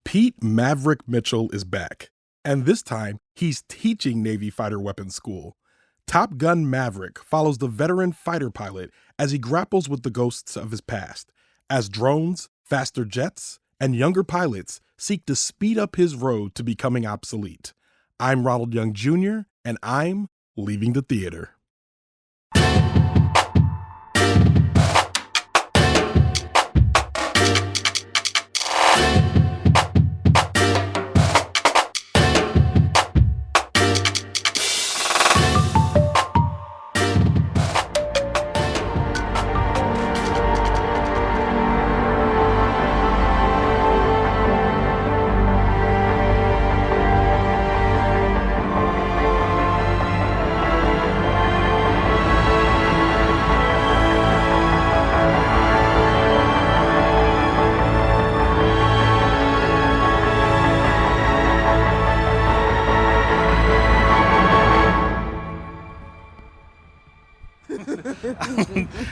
Pete Maverick Mitchell is back, and this time he's teaching Navy fighter weapons school. Top Gun Maverick follows the veteran fighter pilot as he grapples with the ghosts of his past, as drones, faster jets, and younger pilots seek to speed up his road to becoming obsolete. I'm Ronald Young Jr., and I'm leaving the theater.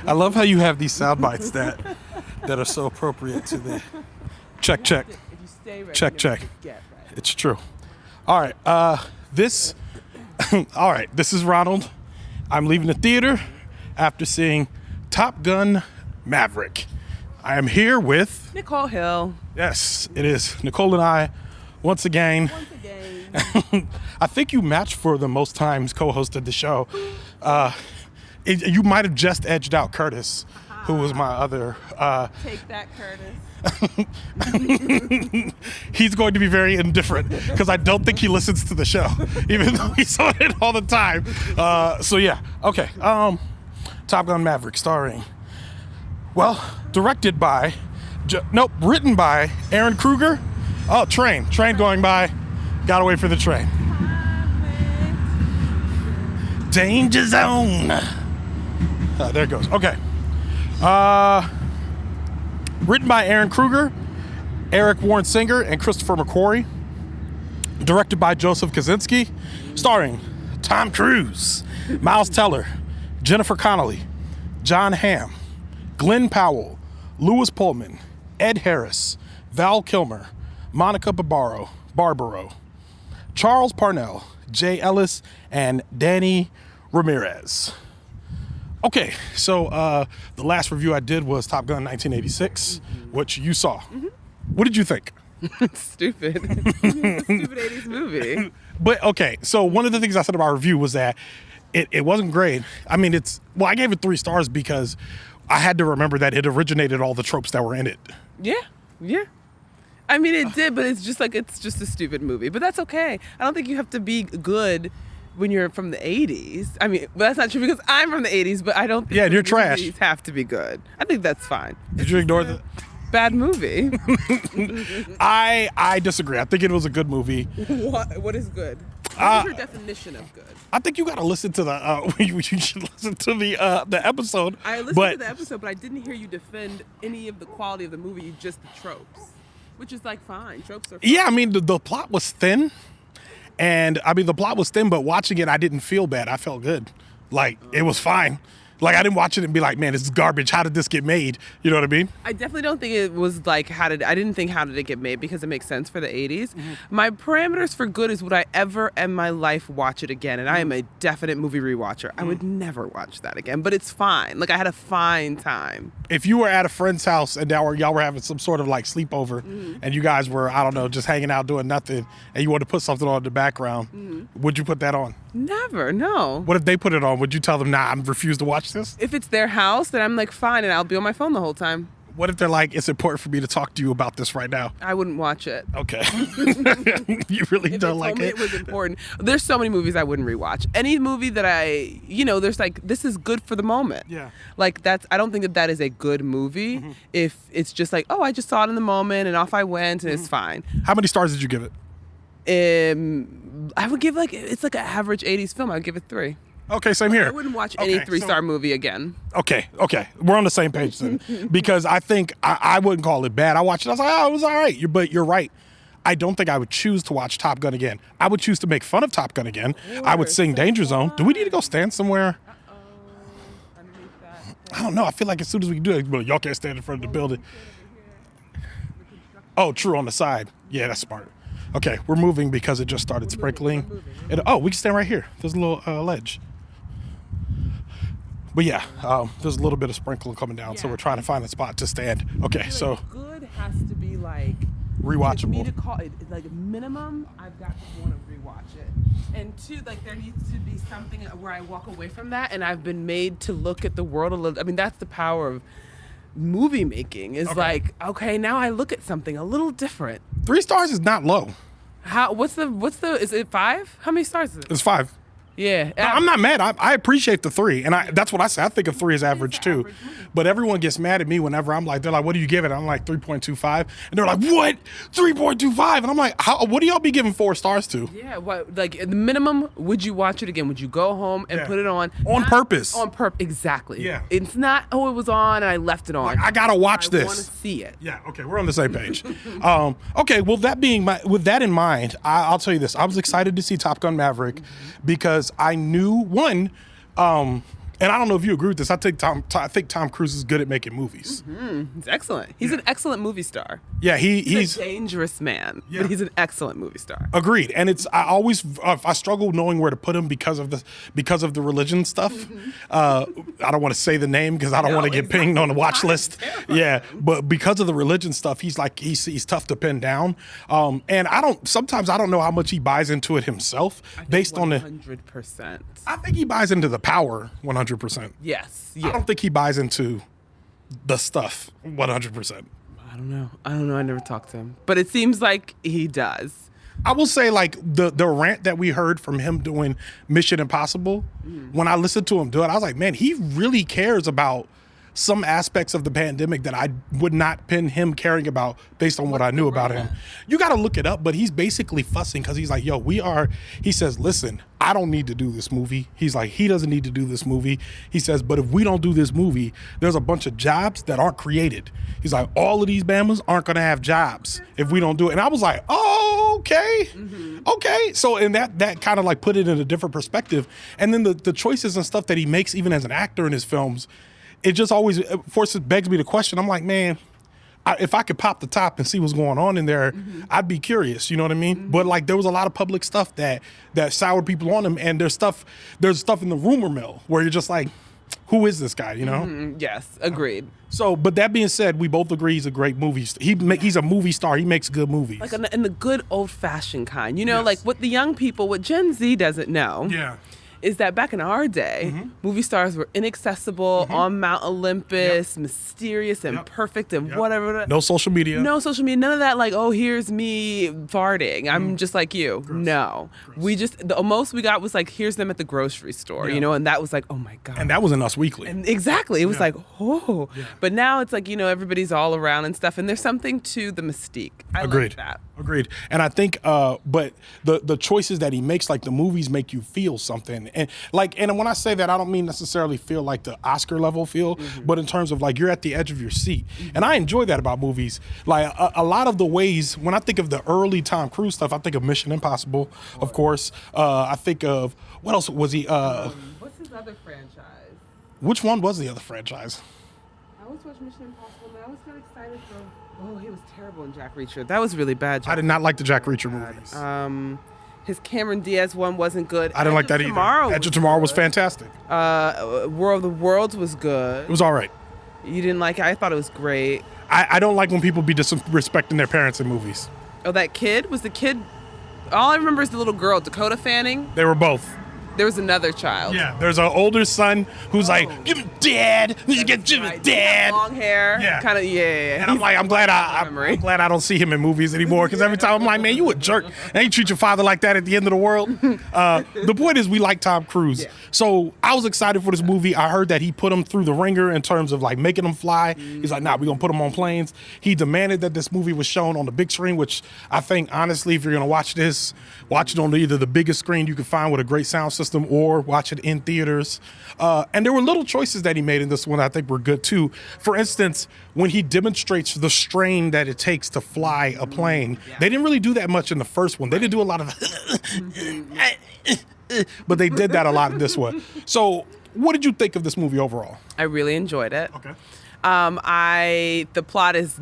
I love how you have these sound bites that are so appropriate to the check. If you stay ready, check. Right. It's true. All right. This is Ronald. I'm leaving the theater after seeing Top Gun Maverick. I am here with Nicole Hill. Yes, it is Nicole and I once again. I think you matched for the most times co-hosted the show. You might have just edged out Curtis, who was my other. Take that, Curtis. He's going to be very indifferent because I don't think he listens to the show, even though he's on it all the time. So yeah, okay. Top Gun Maverick, written by Ehren Kruger. Oh, train going by. Gotta wait for the train. Danger zone. There it goes. Okay. Written by Ehren Kruger, Eric Warren Singer, and Christopher McQuarrie. Directed by Joseph Kosinski. Starring Tom Cruise, Miles Teller, Jennifer Connelly, John Hamm, Glen Powell, Louis Pullman, Ed Harris, Val Kilmer, Monica Barbaro, Charles Parnell, Jay Ellis, and Danny Ramirez. Okay, so the last review I did was Top Gun 1986, which you saw. Mm-hmm. What did you think? Stupid. It's a stupid 80s movie. But okay, so one of the things I said about our review was that it wasn't great. I mean, I gave it 3 stars because I had to remember that it originated all the tropes that were in it. Yeah. I mean, it did, but it's just a stupid movie. But that's okay. I don't think you have to be good when you're from the 80s. I mean, well, that's not true because I'm from the 80s, but I don't think you're trash. Movies have to be good. I think that's fine. Did you ignore the bad movie? I disagree. I think it was a good movie. What is good? What is your definition of good? I think you got to listen to the. You should listen to the episode. I listened to the episode, but I didn't hear you defend any of the quality of the movie. Just the tropes, which is fine. Tropes are fine. Yeah, I mean the plot was thin. And I mean, the plot was thin, but watching it, I didn't feel bad. I felt good. It was fine. I didn't watch it and be like, man, this is garbage. How did this get made? You know what I mean? I definitely don't think it was I didn't think how did it get made because it makes sense for the 80s. Mm-hmm. My parameters for good is would I ever in my life watch it again? And I am a definite movie rewatcher. I would never watch that again, but it's fine. I had a fine time. If you were at a friend's house and y'all were having some sort of sleepover and you guys were, I don't know, just hanging out doing nothing and you wanted to put something on in the background, would you put that on? Never, no. What if they put it on? Would you tell them, nah, I refuse to watch this? If it's their house, then I'm fine, and I'll be on my phone the whole time. What if they're it's important for me to talk to you about this right now? I wouldn't watch it. Okay. You really don't like it? It was important. There's so many movies I wouldn't rewatch. Any movie that there's this is good for the moment. Yeah. I don't think that is a good movie if it's just I just saw it in the moment and off I went and it's fine. How many stars did you give it? I would give it's an average 80s film. I would give it 3. Okay, same here. I wouldn't watch any 3-star movie again. Okay. We're on the same page then. Because I think I wouldn't call it bad. I watched it. I was like, it was all right. But you're right. I don't think I would choose to watch Top Gun again. I would choose to make fun of Top Gun again. I would sing Danger Zone. Do we need to go stand somewhere? Underneath that. I don't know. I feel like as soon as we do it, y'all can't stand in front of the building. Oh, true, on the side. Yeah, that's smart. Okay, we're moving because it just started sprinkling. We can stand right here. There's a little ledge. But yeah, there's a little bit of sprinkling coming down, so we're trying to find a spot to stand. Okay, so good has to be like rewatchable. For me to call it like minimum, I've got to want to rewatch it. And two, like there needs to be something where I walk away from that, and I've been made to look at the world a little. I mean, that's the power of movie making. Is like, okay, now I look at something a little different. 3 stars is not low. What's the? Is it 5? How many stars is it? It's 5. Yeah, no, I'm not mad. I appreciate the 3, and that's what I say. I think a 3 is average too. But everyone gets mad at me whenever they're like, "What do you give it?" I'm like 3.25, and they're like, "What? 3.25?" And I'm like, What do y'all be giving 4 stars to? Yeah, what like the minimum? Would you watch it again? Would you go home and put it on purpose? On purpose, exactly. Yeah, it's not. Oh, it was on, and I left it on. Like, I gotta watch this. I want to see it. Yeah. Okay, we're on the same page. Okay. Well, with that in mind, I'll tell you this. I was excited to see Top Gun Maverick because I knew one, and I don't know if you agree with this. I think Tom Cruise is good at making movies. Mm-hmm. He's excellent. He's an excellent movie star. Yeah, he's a dangerous man, but he's an excellent movie star. Agreed. And I struggle knowing where to put him because of the religion stuff. I don't want to say the name because I don't want to get pinged on the watch list. Yeah, but because of the religion stuff, he's tough to pin down. And sometimes I don't know how much he buys into it himself based on the 100%. I think he buys into the power 100%. Yes. Yeah. I don't think he buys into the stuff 100%. I don't know. I never talked to him, but it seems like he does. I will say, like, the rant that we heard from him doing Mission Impossible, when I listened to him do it, I was like, man, he really cares about some aspects of the pandemic that I would not pin him caring about based on what I knew about him. You got to look it up, but he's basically fussing because he's like, he says, listen, I don't need to do this movie. He's like, he doesn't need to do this movie. He says, but if we don't do this movie, there's a bunch of jobs that aren't created. He's like, all of these Bamas aren't going to have jobs if we don't do it. And I was like, oh, okay. Mm-hmm. Okay. So, and that kind of like put it in a different perspective. And then the choices and stuff that he makes, even as an actor in his films, it just always begs me the question. I'm like, man, if I could pop the top and see what's going on in there, I'd be curious. You know what I mean? But like, there was a lot of public stuff that soured people on him, and there's stuff in the rumor mill where you're just like, who is this guy? You know? Mm-hmm. Yes, agreed. So, but that being said, we both agree he's a great movie. He's a movie star. He makes good movies, like in the good old fashioned kind. You know, like what the young people, what Gen Z doesn't know. Yeah. Is that back in our day, movie stars were inaccessible, on Mount Olympus, mysterious and perfect and whatever. No social media. None of that, like, oh, here's me farting. I'm just like you. Gross. No. Gross. We just, the most we got was like, here's them at the grocery store, you know, and that was like, oh my God. And that was in Us Weekly. And exactly. It was like, oh. Yeah. But now it's like, you know, everybody's all around and stuff, and there's something to the mystique. I like that. Agreed. And I think, but the choices that he makes, like the movies make you feel something. And when I say that, I don't mean necessarily feel like the Oscar level feel, but in terms of like you're at the edge of your seat. And I enjoy that about movies. Like a lot of the ways, when I think of the early Tom Cruise stuff, I think of Mission Impossible, of course. I think of, what else was he? What's his other franchise? Which one was the other franchise? I always watch Mission Impossible, and I always got excited for, he was terrible in Jack Reacher. That was really bad. I did not like the Jack Reacher movies. His Cameron Diaz one wasn't good. I didn't like that either. Edge of Tomorrow was fantastic. War of the Worlds was good. It was all right. You didn't like it? I thought it was great. I don't like when people be disrespecting their parents in movies. Oh, that kid? Was the kid... All I remember is the little girl, Dakota Fanning. They were both. There was another child. Yeah, there's an older son who's like, give me dad. Give me dad. Long hair. Yeah. Kind of, yeah. And I'm like, I'm glad I don't see him in movies anymore, because every time I'm like, man, you a jerk. And you treat your father like that at the end of the world. The point is, we like Tom Cruise. Yeah. So I was excited for this movie. I heard that he put him through the ringer in terms of like making him fly. He's like, nah, we're going to put him on planes. He demanded that this movie was shown on the big screen, which I think, honestly, if you're going to watch this, watch it on either the biggest screen you can find with a great sound system, or watch it in theaters. And there were little choices that he made in this one that I think were good too. For instance, when he demonstrates the strain that it takes to fly a plane, they didn't really do that much in the first one. They didn't do a lot of but they did that a lot in this one. So what did you think of this movie overall? I really enjoyed it. Okay. The plot is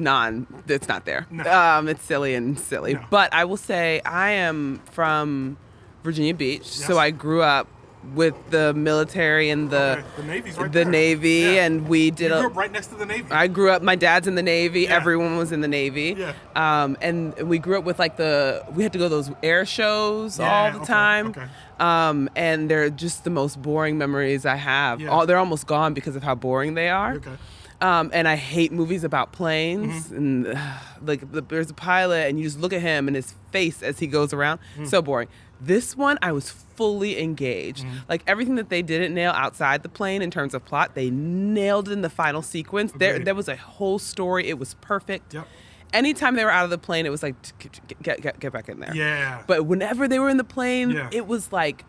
it's not there. No. It's silly and silly. No. But I will say I am from Virginia Beach, Yes. so I grew up with the military and the Navy's right the there. Navy, Yeah. and we did. You grew up right next to the Navy. I grew up. My dad's in the Navy. Yeah. Everyone was in the Navy. Yeah. And we grew up with we had to go to those air shows all the okay, time. okay. And they're just the most boring memories I have. Yeah. They're almost gone because of how boring they are. Okay. And I hate movies about planes. And there's a pilot, and you just look at him and his face as he goes around. So boring. This one, I was fully engaged. Like everything that they didn't nail outside the plane in terms of plot, they nailed it in the final sequence. There was a whole story. It was perfect. Yep. Anytime they were out of the plane, it was like, get back in there. Yeah. But whenever they were in the plane, Yeah. it was like,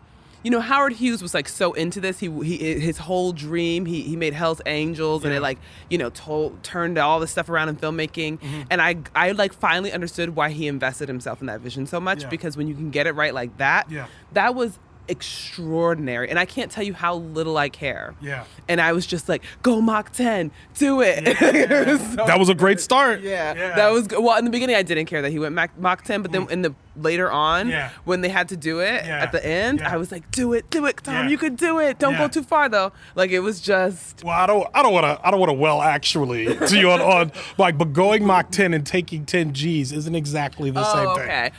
Howard Hughes was like so into this. His whole dream, he made Hell's Angels, and it turned all this stuff around in filmmaking. And I like finally understood why he invested himself in that vision so much, because when you can get it right like that, that was extraordinary. And I can't tell you how little I care. Yeah. And I was just like, go Mach 10, do it. That was a great start. Yeah. That was good. Well, in the beginning, I didn't care that he went Mach 10, but then later on, when they had to do it at the end, I was like, do it, Tom, you could do it. Don't go too far though. Like it was just. Well, I don't want to actually to you on but going Mach 10 and taking 10 G's isn't exactly the same thing. Okay.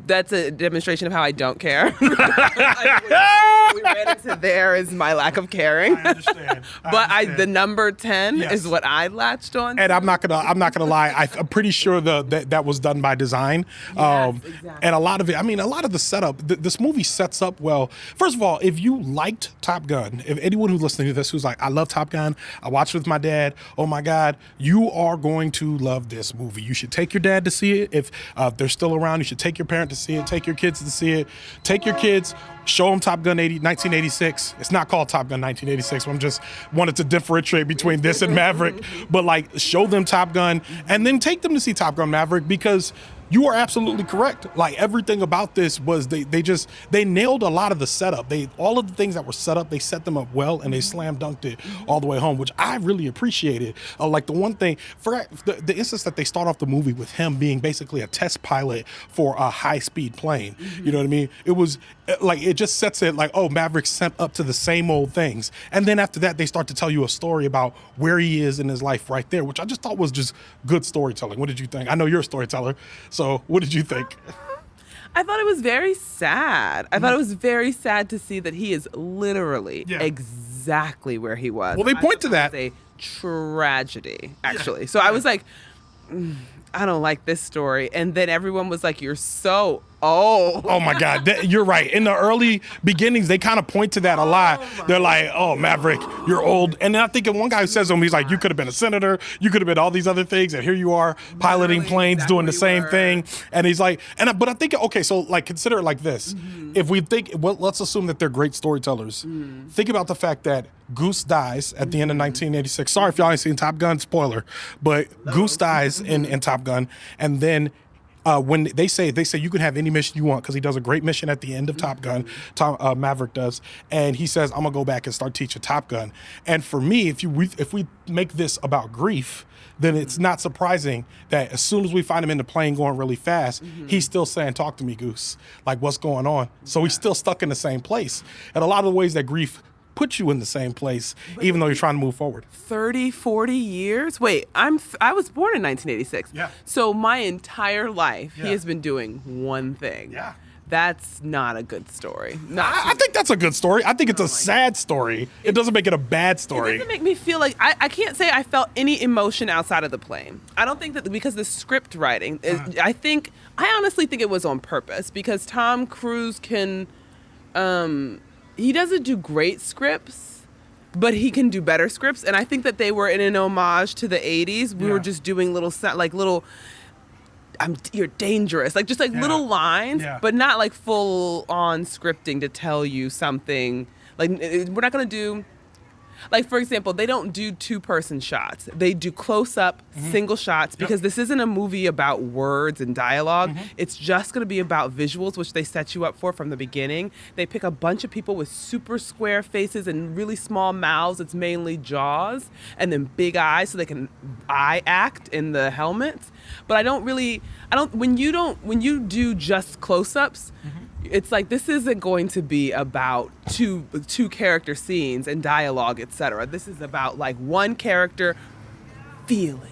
That's a demonstration of how I don't care. We ran into there is my lack of caring. I understand. But the number 10 is what I latched on. And I'm not gonna lie. I'm pretty sure that was done by design. Yes, exactly. And a lot of it. I mean, a lot of the setup. This movie sets up well. First of all, if you liked Top Gun, if anyone who's listening to this who's like, I love Top Gun, I watched it with my dad. Oh my God, you are going to love this movie. You should take your dad to see it. If they're still around, you should take your parent to see it. Take your kids to see it. Take your kids. Show them Top Gun 1986. It's not called Top Gun 1986. I'm just wanted to differentiate between this and Maverick. But show them Top Gun and then take them to see Top Gun Maverick, because you are absolutely correct. Like everything about this was they nailed a lot of the setup. All of the things that were set up, they set them up well, and they slam dunked it all the way home, which I really appreciated. Like the one thing for the instance that they start off the movie with him being basically a test pilot for a high speed plane. You know what I mean? It was it just sets it like, oh, Maverick's sent up to the same old things, and then after that they start to tell you a story about where he is in his life right there, which I just thought was just good storytelling. What did you think? I know you're a storyteller. So what did you think? I thought it was very sad. I thought it was very sad to see that he is literally exactly where he was. Well, they point to that. It's a tragedy, actually. So I was like, I don't like this story. And then everyone was like, you're so old. Oh my God, you're right. In the early beginnings, they kind of point to that a lot. They're like, oh, Maverick, you're old. And then I think one guy who says to him, he's like, you could have been a senator, you could have been all these other things, and here you are piloting planes, exactly doing the same were. thing. And he's like, but I think, okay, so consider it like this. If we think, let's assume that they're great storytellers. Think about the fact that Goose dies at the end of 1986. Sorry if y'all ain't seen Top Gun, spoiler, but Goose dies in Top Gun, and then when they say you can have any mission you want, because he does a great mission at the end of Top Gun, Maverick does, and he says, I'm gonna go back and start teaching Top Gun. And for me, if we make this about grief, then it's not surprising that as soon as we find him in the plane going really fast, he's still saying, talk to me, Goose, like what's going on. So he's still stuck in the same place. And a lot of the ways that grief put you in the same place, even though you're trying to move forward. 30, 40 years? Wait, I was born in 1986. Yeah. So my entire life, Yeah. he has been doing one thing. Yeah. That's not a good story. I think that's a good story. I think it's a sad story. It doesn't make it a bad It story. doesn't make me feel like I can't say I felt any emotion outside of the plane. I don't think that because the script writing, I honestly think it was on purpose, because Tom Cruise can, he doesn't do great scripts, but he can do better scripts. And I think that they were in an homage to the 80s. We were just doing little you're dangerous, little lines, but not like full on scripting to tell you something. Like we're not gonna do. Like, for example, they don't do two-person shots. They do close-up, single shots, because this isn't a movie about words and dialogue. It's just going to be about visuals, which they set you up for from the beginning. They pick a bunch of people with super square faces and really small mouths. It's mainly jaws, and then big eyes so they can eye act in the helmets. But when you do just close-ups, it's like, this isn't going to be about two character scenes and dialogue, etc. This is about like one character feeling,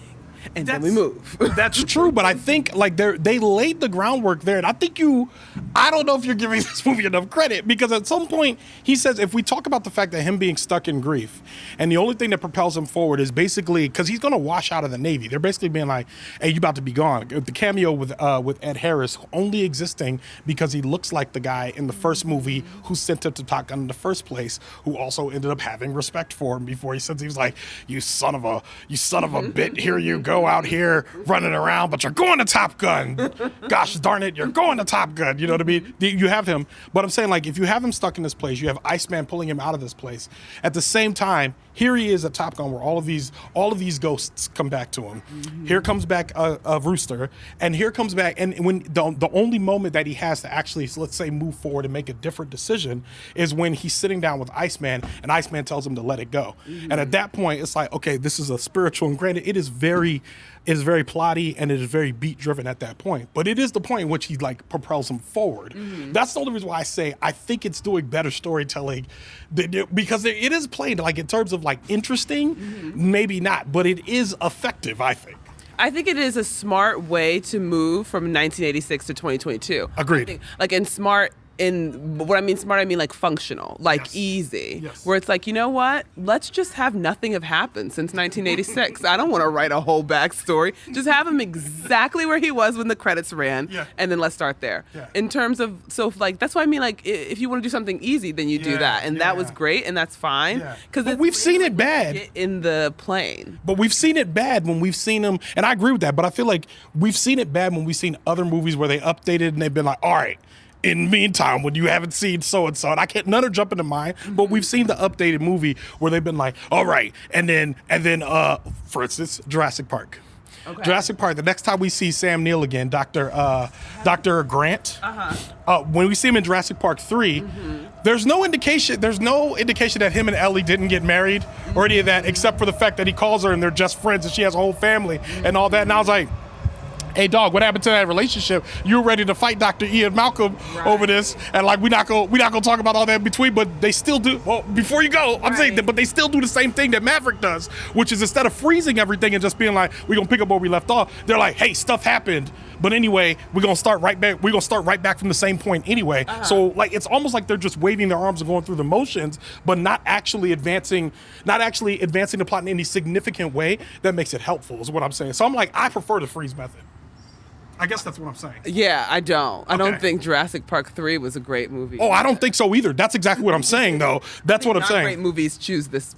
and then we move. That's true, but I think like they laid the groundwork there, and I don't know if you're giving this movie enough credit, because at some point he says, if we talk about the fact that him being stuck in grief, and the only thing that propels him forward is basically because he's going to wash out of the Navy. They're basically being like, hey, you about to be gone. The cameo with Ed Harris only existing because he looks like the guy in the first movie who sent him to Top Gun in the first place, who also ended up having respect for him before he was like, you son of a bit, here you go out here running around, but you're going to Top Gun. Gosh darn it, you're going to Top Gun. You know what I mean? You have him, but I'm saying, like, if you have him stuck in this place, you have Iceman pulling him out of this place. At the same time, here he is at Top Gun, where all of these ghosts come back to him. Here comes back a Rooster, and here comes back, and when the only moment that he has to actually, let's say, move forward and make a different decision is when he's sitting down with Iceman, and Iceman tells him to let it go. And at that point, it's like, okay, this is a spiritual, and granted, it is very plotty, and it is very beat driven at that point. But it is the point in which he like propels him forward. That's the only reason why I say I think it's doing better storytelling, because it is played like in terms of like interesting, maybe not, but it is effective, I think. I think it is a smart way to move from 1986 to 2022. Agreed. What I mean smart, I mean like functional, like easy. Yes. Where it's like, you know what? Let's just have nothing have happened since 1986. I don't want to write a whole backstory. Just have him exactly where he was when the credits ran, and then let's start there. Yeah. In terms of, that's why I mean, like, if you want to do something easy, then you do that, and that was great, and that's fine. Because we've seen it bad in the plane. But we've seen it bad when we've seen them, and I agree with that. But I feel like we've seen it bad when we've seen other movies where they updated and they've been like, all right. In the meantime, when you haven't seen so-and-so, and I can't, none are jumping to mind, but we've seen the updated movie where they've been like, all right, and then, for instance, Jurassic Park. Okay. Jurassic Park, the next time we see Sam Neill again, Dr. Grant, when we see him in Jurassic Park 3, there's no indication that him and Ellie didn't get married or any of that, except for the fact that he calls her and they're just friends and she has a whole family and all that, and I was like, hey dog, what happened to that relationship? You were ready to fight Dr. Ian Malcolm over this, and like we not gonna talk about all that in between, but they still do. Well, before you go, I'm saying that, but they still do the same thing that Maverick does, which is instead of freezing everything and just being like, we're gonna pick up where we left off, they're like, hey, stuff happened, but anyway, we're gonna start right back from the same point anyway. So like it's almost like they're just waving their arms and going through the motions, but not actually advancing the plot in any significant way that makes it helpful, is what I'm saying. So I'm like, I prefer the freeze method. I guess that's what I'm saying. Yeah, I don't. I don't think Jurassic Park 3 was a great movie. Oh, I don't think so either. That's exactly what I'm saying, though. That's what I'm saying. Great movies choose this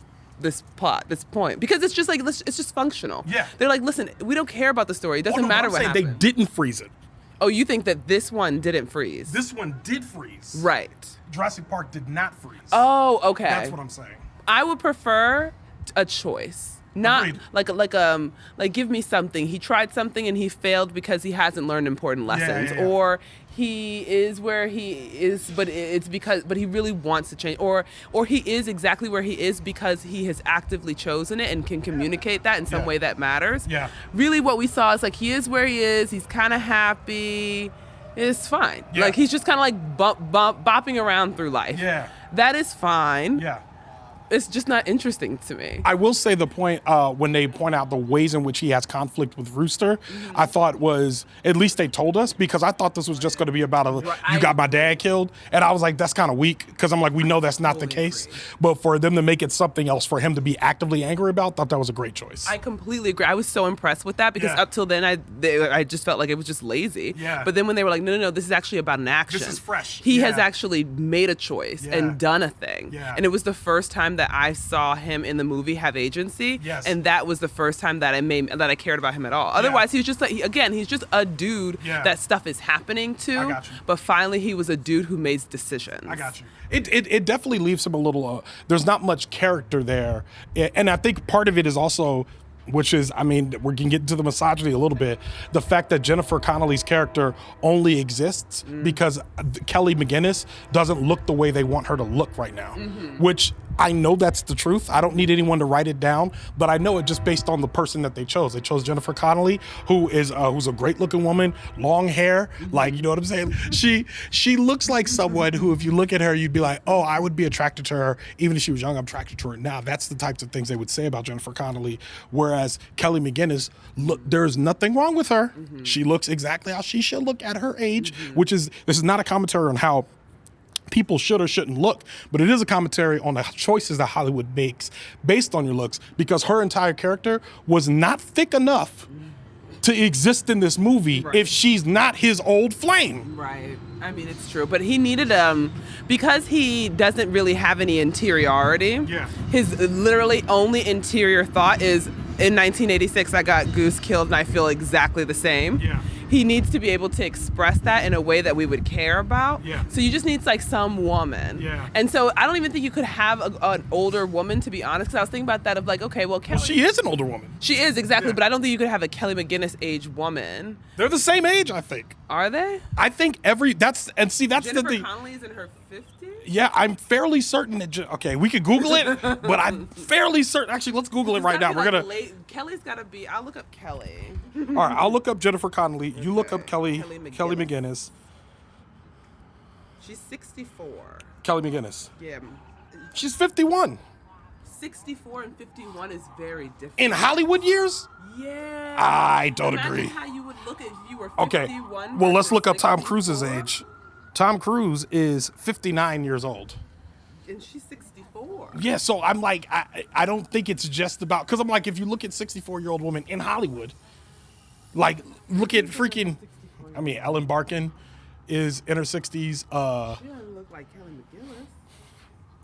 plot, this point, because it's just like it's just functional. Yeah. They're like, listen, we don't care about the story. It doesn't matter what happened. They didn't freeze it. Oh, you think that this one didn't freeze? This one did freeze. Right. Jurassic Park did not freeze. Oh, okay. That's what I'm saying. I would prefer a choice. Not like give me something. He tried something and he failed because he hasn't learned important lessons, or he is where he is, but he really wants to change, or he is exactly where he is because he has actively chosen it and can communicate that in some way that matters. Yeah. Really, what we saw is like he is where he is. He's kind of happy. It's fine. Yeah. Like he's just kind of like bopping around through life. Yeah. That is fine. Yeah. It's just not interesting to me. I will say the point when they point out the ways in which he has conflict with Rooster, I thought was, at least they told us, because I thought this was just going to be about you got my dad killed. And I was like, that's kind of weak, because I'm like, we know that's not the case. But for them to make it something else, for him to be actively angry about, thought that was a great choice. I completely agree. I was so impressed with that, because up till then, I just felt like it was just lazy. Yeah. But then when they were like, no, this is actually about an action. This is fresh. He has actually made a choice and done a thing. Yeah. And it was the first time time that I saw him in the movie have agency. Yes. And that was the first time that I cared about him at all. Otherwise, he was just like, he's just a dude that stuff is happening to. I got you. But finally, he was a dude who made decisions. I got you. It definitely leaves him a little, there's not much character there. And I think part of it is also, which is, I mean, we can get into the misogyny a little bit. The fact that Jennifer Connelly's character only exists because Kelly McGinnis doesn't look the way they want her to look right now, which I know that's the truth. I don't need anyone to write it down, but I know it just based on the person that they chose. They chose Jennifer Connelly, who's a great looking woman, long hair, like, you know what I'm saying? She looks like someone who, if you look at her, you'd be like, oh, I would be attracted to her. Even if she was young, I'm attracted to her now. That's the types of things they would say about Jennifer Connelly. Whereas Kelly McGinnis, look, there's nothing wrong with her. She looks exactly how she should look at her age, this is not a commentary on how people should or shouldn't look, but it is a commentary on the choices that Hollywood makes based on your looks, because her entire character was not thick enough to exist in this movie if she's not his old flame. Right. I mean, it's true. But he needed, because he doesn't really have any interiority, his literally only interior thought is, in 1986, I got Goose killed and I feel exactly the same. Yeah. He needs to be able to express that in a way that we would care about. Yeah. So you just need like some woman. Yeah. And so I don't even think you could have an older woman, to be honest, because I was thinking about that of like, okay, well, Kelly. Well, she is an older woman. She is, exactly. Yeah. But I don't think you could have a Kelly McGinnis age woman. They're the same age, I think. Are they? I think that's Jennifer the thing. Connelly's in her 50s? Yeah, I'm fairly certain that, okay, we could Google it, but I'm fairly certain, actually, let's Google it right now. Kelly's got to be, I'll look up Kelly. All right, I'll look up Jennifer Connelly. You look up Kelly McGinnis. She's 64. Kelly McGinnis. Yeah. She's 51. 64 and 51 is very different. In Hollywood years? Yeah. I don't Imagine agree. how you would look if you were 51. Okay, well, let's look up Tom 64. Cruise's age. Tom Cruise is 59 years old. And she's 64. Yeah, so I'm like, I don't think it's just about, because I'm like, if you look at 64-year-old women in Hollywood, like, look at freaking, I mean, Ellen Barkin is in her 60s. She doesn't look like Kelly McGinnis.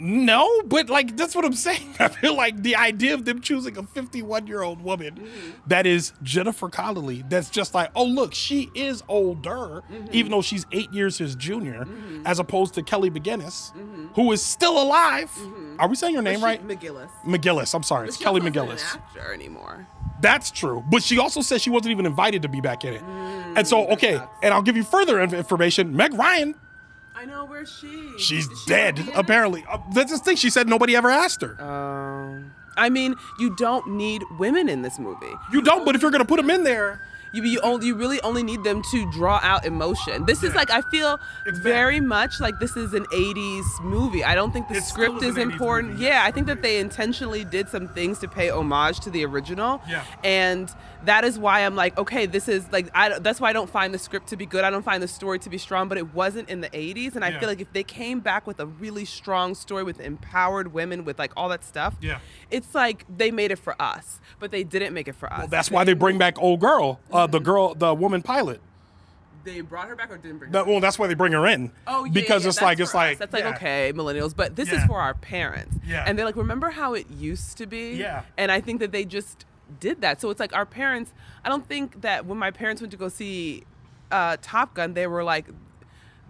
No, but like, that's what I'm saying. I feel like the idea of them choosing a 51-year-old woman that is Jennifer Connelly, that's just like, oh, look, she is older, even though she's 8 years his junior, as opposed to Kelly McGinnis, who is still alive. Are we saying her name right? McGillis. I'm sorry. It's Kelly McGillis. She's not an actor anymore. That's true. But she also said she wasn't even invited to be back in it. And so, okay, and I'll give you further information. Meg Ryan. I know, where's she? She's dead, apparently. That's the thing. She said nobody ever asked her. I mean, you don't need women in this movie. You don't, but if you're going to put them in there. You really only need them to draw out emotion. This is like, I feel very much like this is an 80s movie. I don't think the script is important. Yeah, I think that they intentionally did some things to pay homage to the original. Yeah. And that is why I'm like, okay, this is like, that's why I don't find the script to be good. I don't find the story to be strong, but it wasn't in the 80s. And I feel like if they came back with a really strong story with empowered women, with like all that stuff, it's like they made it for us, but they didn't make it for us. Well, that's why they bring back old girl. The woman pilot. They brought her back or didn't bring her back? Well, that's why they bring her in. Oh, yeah. Because it's like that's like, okay, millennials, but this is for our parents. Yeah. And they're like, remember how it used to be? Yeah. And I think that they just did that. So it's like our parents, I don't think that when my parents went to go see Top Gun, they were like,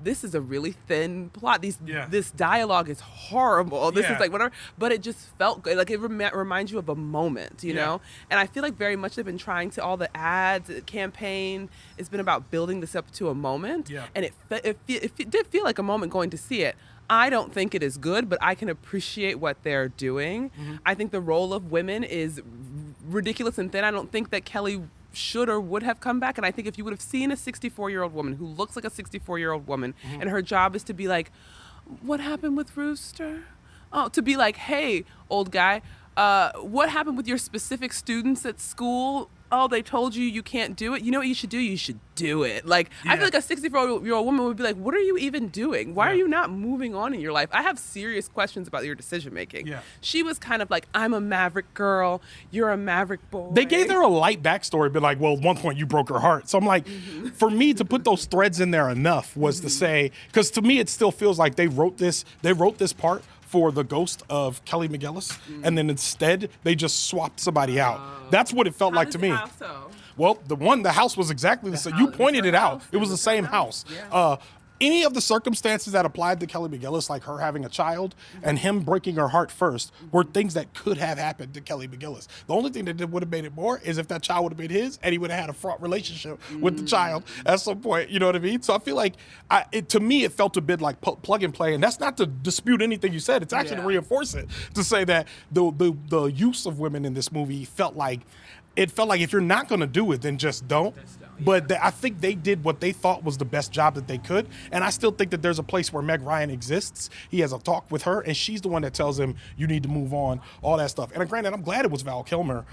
this is a really thin plot. This dialogue is horrible. This is like whatever. But it just felt good. Like it reminds you of a moment, you know? And I feel like very much they've been trying to, all the ads, the campaign, it's been about building this up to a moment. Yeah. And it did feel like a moment going to see it. I don't think it is good, but I can appreciate what they're doing. I think the role of women is ridiculous and thin. I don't think that Kelly should or would have come back. And I think if you would have seen a 64-year-old woman who looks like a 64-year-old woman, and her job is to be like, what happened with Rooster? Oh, to be like, hey, old guy, what happened with your specific students at school? Oh, they told you can't do it. You know what you should do? You should do it. Like, I feel like a 64-year-old woman would be like, what are you even doing? Why are you not moving on in your life? I have serious questions about your decision making. Yeah. She was kind of like, I'm a Maverick girl. You're a Maverick boy. They gave her a light backstory, but like, well, at one point you broke her heart. So I'm like, for me to put those threads in there enough was to say, because to me it still feels like they wrote this part for the ghost of Kelly McGillis, and then instead they just swapped somebody out. That's what it felt like to me. Well, the house was exactly the same. You pointed it out. It was the same house. Yeah. Any of the circumstances that applied to Kelly McGillis, like her having a child and him breaking her heart first, were things that could have happened to Kelly McGillis. The only thing that would have made it more is if that child would have been his and he would have had a fraught relationship with the child at some point. You know what I mean? So I feel like, to me, it felt a bit like plug and play. And that's not to dispute anything you said. It's actually to reinforce it, to say that the use of women in this movie felt like if you're not going to do it, then just don't. But I think they did what they thought was the best job that they could. And I still think that there's a place where Meg Ryan exists. He has a talk with her, and she's the one that tells him, you need to move on, all that stuff. And granted, I'm glad it was Val Kilmer.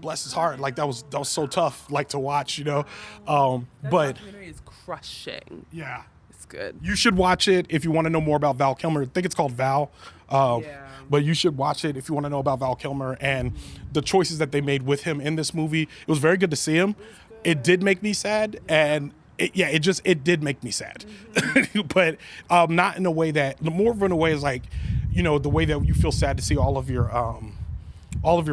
Bless his heart. Like, that was so tough, like, to watch, you know. But documentary is crushing. Yeah. It's good. You should watch it if you want to know more about Val Kilmer. I think it's called Val. But you should watch it if you want to know about Val Kilmer and the choices that they made with him in this movie. It was very good to see him. It did make me sad, and it did make me sad. But not in a way that, more of in a way is like, you know, the way that you feel sad to see all of your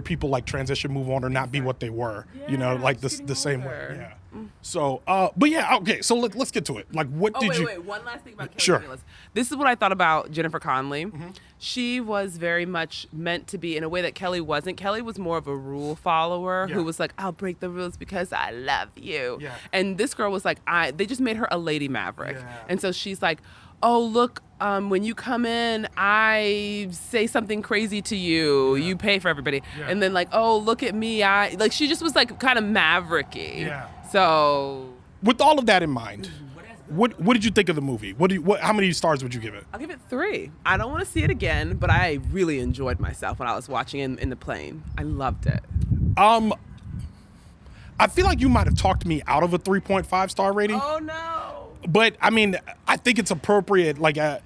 people like transition, move on, or not be what they were. You know, like the same way. Yeah. So, but yeah, okay. So let's get to it. Like, what did you? Wait. One last thing about Kelly Sure. McGillis. This is what I thought about Jennifer Connelly. She was very much meant to be in a way that Kelly wasn't. Kelly was more of a rule follower who was like, I'll break the rules because I love you. Yeah. And this girl was like, they just made her a lady maverick. Yeah. And so she's like, oh, look, when you come in, I say something crazy to you. Yeah. You pay for everybody. Yeah. And then like, oh, look at me. She just was like kind of mavericky. Yeah. So with all of that in mind, what did you think of the movie? How many stars would you give it? I'll give it 3. I don't want to see it again, but I really enjoyed myself when I was watching it in the plane. I loved it. I feel like you might have talked me out of a 3.5 star rating. Oh no. But I mean, I think it's appropriate. Like, I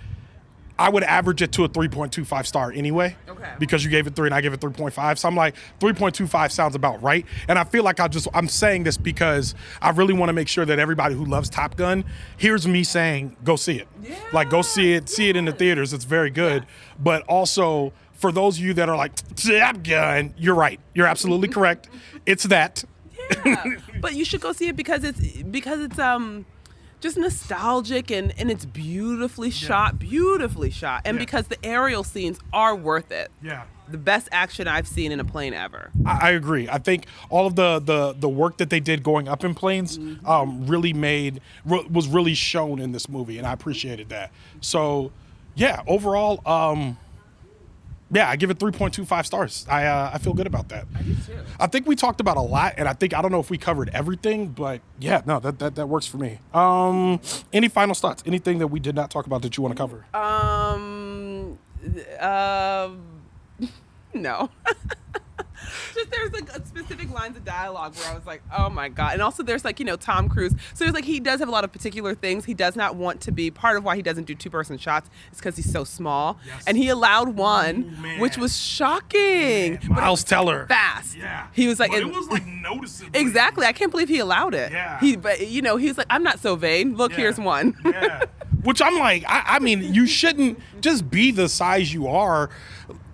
would average it to a 3.25 star anyway. Okay. Because you gave it 3 and I gave it 3.5. So I'm like, 3.25 sounds about right. And I feel like I'm saying this because I really want to make sure that everybody who loves Top Gun hears me saying, go see it. Yeah. Like, go see it in the theaters. It's very good. Yeah. But also, for those of you that are like, Top Gun, you're right. You're absolutely correct. It's that. Yeah. But you should go see it because it's just nostalgic and it's beautifully shot, and because the aerial scenes are worth it. Yeah. The best action I've seen in a plane ever. I agree. I think all of the work that they did going up in planes was really shown in this movie, and I appreciated that. So, yeah, overall, I give it 3.25 stars. I feel good about that. I do too. I think we talked about a lot, and I don't know if we covered everything, but yeah, no, that works for me. Any final thoughts? Anything that we did not talk about that you want to cover? No. Just there's like specific lines of dialogue where I was like, oh my God. And also there's like, you know, Tom Cruise. So there's like, he does have a lot of particular things. He does not want to be, part of why he doesn't do 2-person shots is because he's so small. Yes. And he allowed one, which was shocking. Miles Teller. Fast. Yeah. He was like, it was like noticeable. Exactly. I can't believe he allowed it. Yeah. But you know, he's like, I'm not so vain. Look, here's one. Yeah. Which I'm like, I mean, you shouldn't just be the size you are.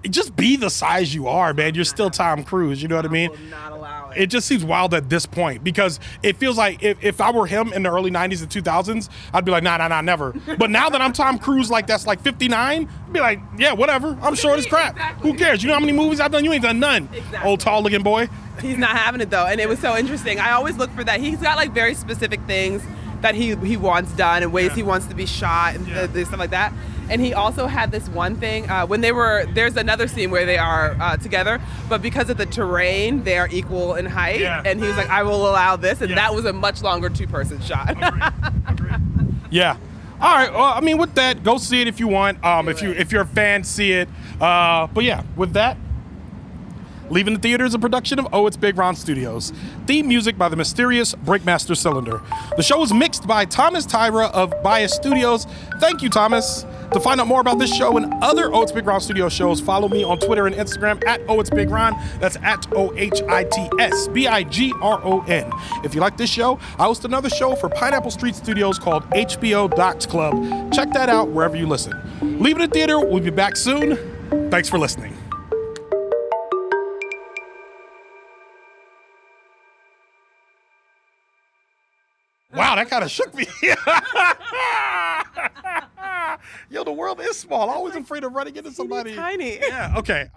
Just be the size you are, man. You're still Tom Cruise. You know what I mean? I will not allow it. It just seems wild at this point because it feels like if I were him in the early 90s and 2000s, I'd be like, nah, never. But now that I'm Tom Cruise, like that's like 59, I'd be like, yeah, whatever. I'm short as crap. Exactly. Who cares? You know how many movies I've done? You ain't done none. Exactly. Old tall looking boy. He's not having it though, and it was so interesting. I always look for that. He's got like very specific things that he wants done and ways he wants to be shot and stuff like that. And he also had this one thing when there's another scene where they are together, but because of the terrain, they are equal in height. Yeah. And he was like, I will allow this. And that was a much longer 2-person shot. Agreed. Yeah. All right. Well, I mean, with that, go see it if you want. If you're a fan, see it. But yeah, with that, Leaving the Theater is a production of Oh It's Big Ron Studios. Theme music by the mysterious Breakmaster Cylinder. The show is mixed by Thomas Tyra of Bias Studios. Thank you, Thomas. To find out more about this show and other Oh It's Big Ron Studios shows, follow me on Twitter and Instagram at Oh It's Big Ron. That's at OHITSBIGRON. If you like this show, I host another show for Pineapple Street Studios called HBO Docs Club. Check that out wherever you listen. Leave it in theater. We'll be back soon. Thanks for listening. Wow, that kind of shook me. Yo, the world is small. I'm always afraid of running into somebody. Tiny. Yeah, okay.